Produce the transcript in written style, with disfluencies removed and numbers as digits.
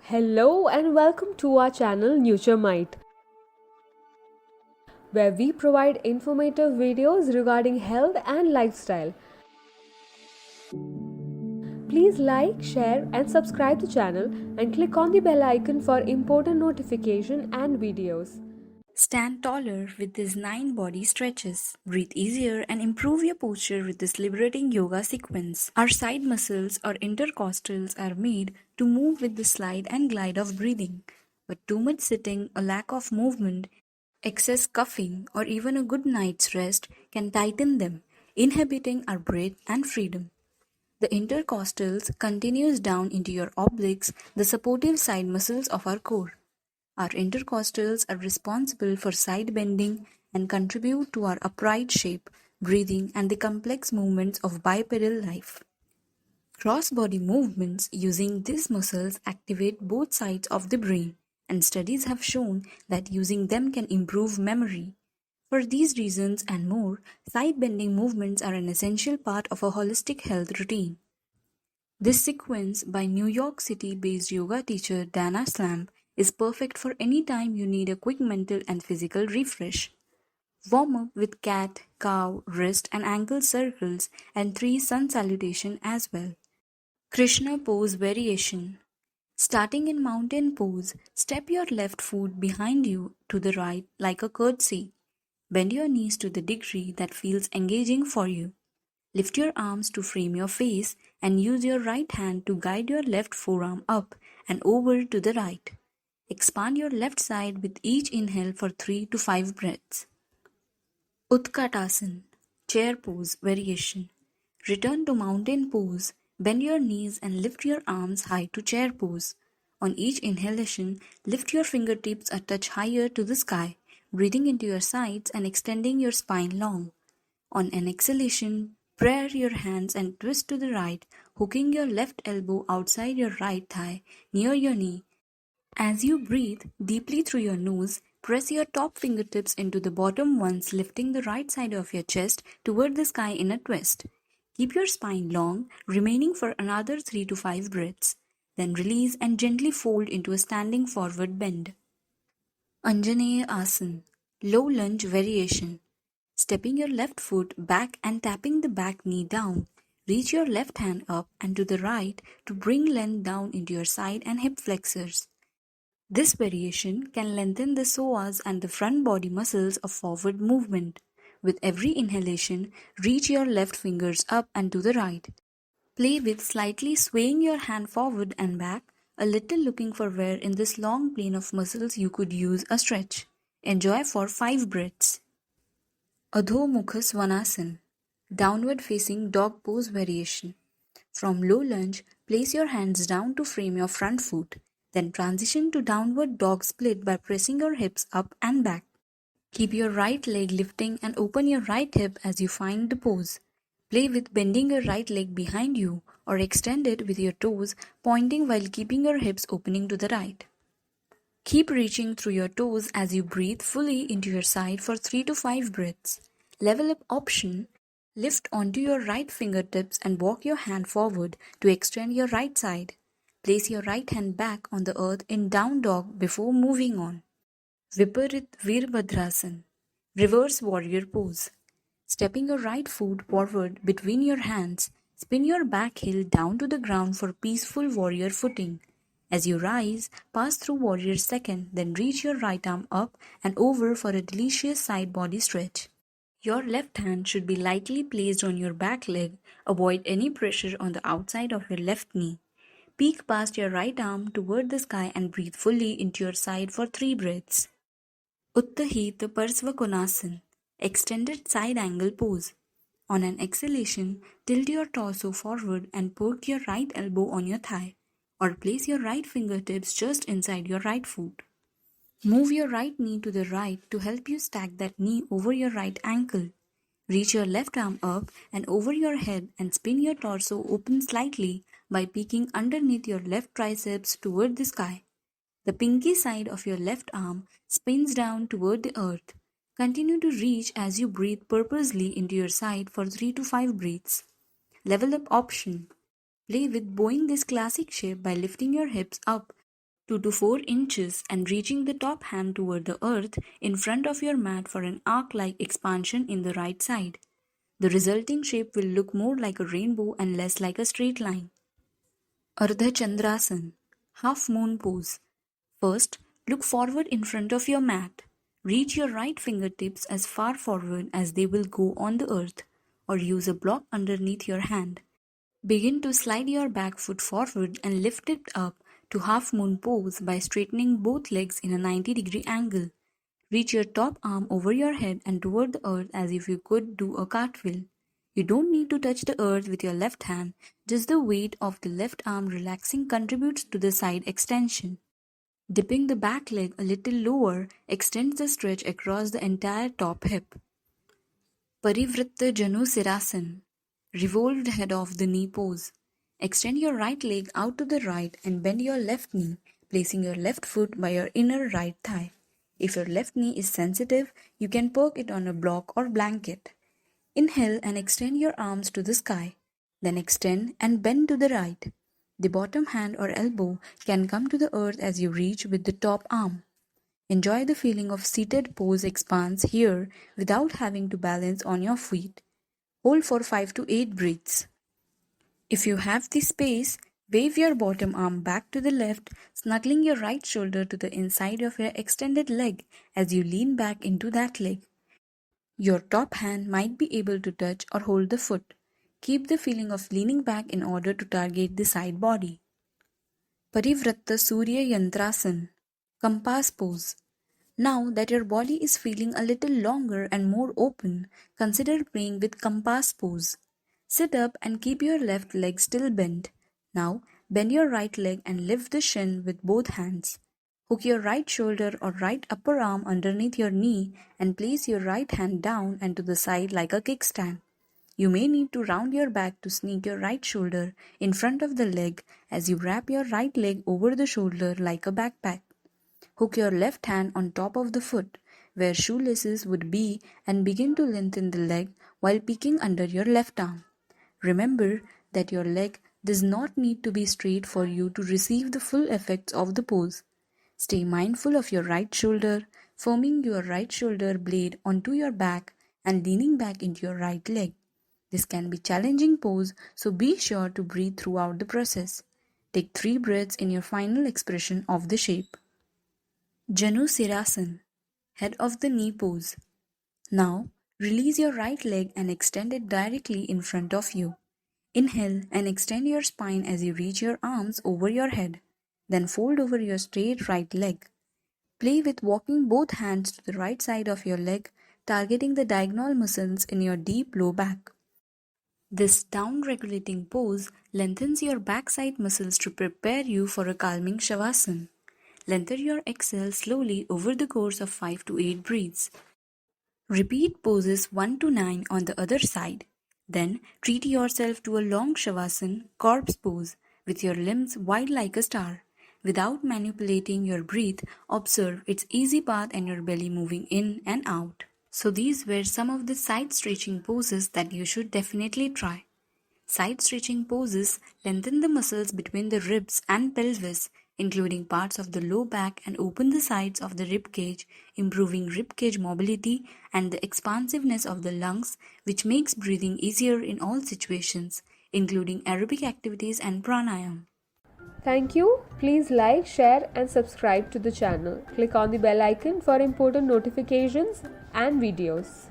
Hello and welcome to our channel NutureMite, where we provide informative videos regarding health and lifestyle. Please like, share and subscribe the channel and click on the bell icon for important notification and videos. Stand taller with these 9 body stretches. Breathe easier and improve your posture with this liberating yoga sequence. Our side muscles or intercostals are made to move with the slide and glide of breathing. But too much sitting, a lack of movement, excess coughing, or even a good night's rest can tighten them, inhibiting our breath and freedom. The intercostals continues down into your obliques, the supportive side muscles of our core. Our intercostals are responsible for side bending and contribute to our upright shape, breathing, and the complex movements of bipedal life. Cross-body movements using these muscles activate both sides of the brain, and studies have shown that using them can improve memory. For these reasons and more, side bending movements are an essential part of a holistic health routine. This sequence by New York City-based yoga teacher Dana Slamp is perfect for any time you need a quick mental and physical refresh. Warm up with cat, cow, wrist and ankle circles and 3 sun salutation as well. Krishna pose variation. Starting in mountain pose, step your left foot behind you to the right like a curtsy. Bend your knees to the degree that feels engaging for you. Lift your arms to frame your face and use your right hand to guide your left forearm up and over to the right. Expand your left side with each inhale for 3 to 5 breaths. Utkatasana, chair pose variation. Return to mountain pose, bend your knees and lift your arms high to chair pose. On each inhalation, lift your fingertips a touch higher to the sky, breathing into your sides and extending your spine long. On an exhalation, press your hands and twist to the right, hooking your left elbow outside your right thigh near your knee. As you breathe deeply through your nose, press your top fingertips into the bottom ones, lifting the right side of your chest toward the sky in a twist. Keep your spine long, remaining for another 3 to 5 breaths. Then release and gently fold into a standing forward bend. Anjaneya Asana, low lunge variation. Stepping your left foot back and tapping the back knee down. Reach your left hand up and to the right to bring length down into your side and hip flexors. This variation can lengthen the psoas and the front body muscles of forward movement. With every inhalation, reach your left fingers up and to the right. Play with slightly swaying your hand forward and back, a little looking for where in this long plane of muscles you could use a stretch. Enjoy for 5 breaths. Adho Mukha Svanasana, downward facing dog pose variation. From low lunge, place your hands down to frame your front foot. Then transition to downward dog split by pressing your hips up and back. Keep your right leg lifting and open your right hip as you find the pose. Play with bending your right leg behind you or extend it with your toes pointing while keeping your hips opening to the right. Keep reaching through your toes as you breathe fully into your side for 3 to 5 breaths. Level up option. Lift onto your right fingertips and walk your hand forward to extend your right side. Place your right hand back on the earth in down dog before moving on. Viparit Veerbhadrasana, reverse warrior pose. Stepping your right foot forward between your hands, spin your back heel down to the ground for peaceful warrior footing. As you rise, pass through warrior second, then reach your right arm up and over for a delicious side body stretch. Your left hand should be lightly placed on your back leg. Avoid any pressure on the outside of your left knee. Peek past your right arm toward the sky and breathe fully into your side for 3 breaths. Uttahita Parsvakonasana, extended side angle pose. On an exhalation, tilt your torso forward and put your right elbow on your thigh, or place your right fingertips just inside your right foot. Move your right knee to the right to help you stack that knee over your right ankle. Reach your left arm up and over your head and spin your torso open slightly by peeking underneath your left triceps toward the sky. The pinky side of your left arm spins down toward the earth. Continue to reach as you breathe purposely into your side for 3 to 5 breaths. Level up option. Play with bowing this classic shape by lifting your hips up 2 to 4 inches and reaching the top hand toward the earth in front of your mat for an arc-like expansion in the right side. The resulting shape will look more like a rainbow and less like a straight line. Ardha Chandrasan, half moon pose. First, look forward in front of your mat. Reach your right fingertips as far forward as they will go on the earth, or use a block underneath your hand. Begin to slide your back foot forward and lift it up to half moon pose by straightening both legs in a 90-degree angle. Reach your top arm over your head and toward the earth as if you could do a cartwheel. You don't need to touch the earth with your left hand, just the weight of the left arm relaxing contributes to the side extension. Dipping the back leg a little lower extends the stretch across the entire top hip. Parivritta Janu Sirasana, revolved head of the knee pose. Extend your right leg out to the right and bend your left knee, placing your left foot by your inner right thigh. If your left knee is sensitive, you can poke it on a block or blanket. Inhale and extend your arms to the sky. Then extend and bend to the right. The bottom hand or elbow can come to the earth as you reach with the top arm. Enjoy the feeling of seated pose expanse here without having to balance on your feet. Hold for 5 to 8 breaths. If you have the space, wave your bottom arm back to the left, snuggling your right shoulder to the inside of your extended leg as you lean back into that leg. Your top hand might be able to touch or hold the foot. Keep the feeling of leaning back in order to target the side body. Parivritta Surya Yantrasana, compass pose. Now that your body is feeling a little longer and more open, consider playing with compass pose. Sit up and keep your left leg still bent. Now bend your right leg and lift the shin with both hands. Hook your right shoulder or right upper arm underneath your knee and place your right hand down and to the side like a kickstand. You may need to round your back to sneak your right shoulder in front of the leg as you wrap your right leg over the shoulder like a backpack. Hook your left hand on top of the foot, where shoelaces would be, and begin to lengthen the leg while peeking under your left arm. Remember that your leg does not need to be straight for you to receive the full effects of the pose. Stay mindful of your right shoulder, firming your right shoulder blade onto your back and leaning back into your right leg. This can be a challenging pose, so be sure to breathe throughout the process. Take 3 breaths in your final expression of the shape. Janu Sirasana, head of the knee pose. Now, release your right leg and extend it directly in front of you. Inhale and extend your spine as you reach your arms over your head. Then fold over your straight right leg. Play with walking both hands to the right side of your leg, targeting the diagonal muscles in your deep low back. This down-regulating pose lengthens your backside muscles to prepare you for a calming Shavasana. Lengthen your exhale slowly over the course of 5 to 8 breaths. Repeat poses 1 to 9 on the other side. Then treat yourself to a long Shavasana, corpse pose, with your limbs wide like a star. Without manipulating your breath, observe its easy path and your belly moving in and out. So these were some of the side stretching poses that you should definitely try. Side stretching poses lengthen the muscles between the ribs and pelvis, including parts of the low back, and open the sides of the rib cage, improving rib cage mobility and the expansiveness of the lungs, which makes breathing easier in all situations, including aerobic activities and pranayama. Thank you. Please like, share and subscribe to the channel. Click on the bell icon for important notifications and videos.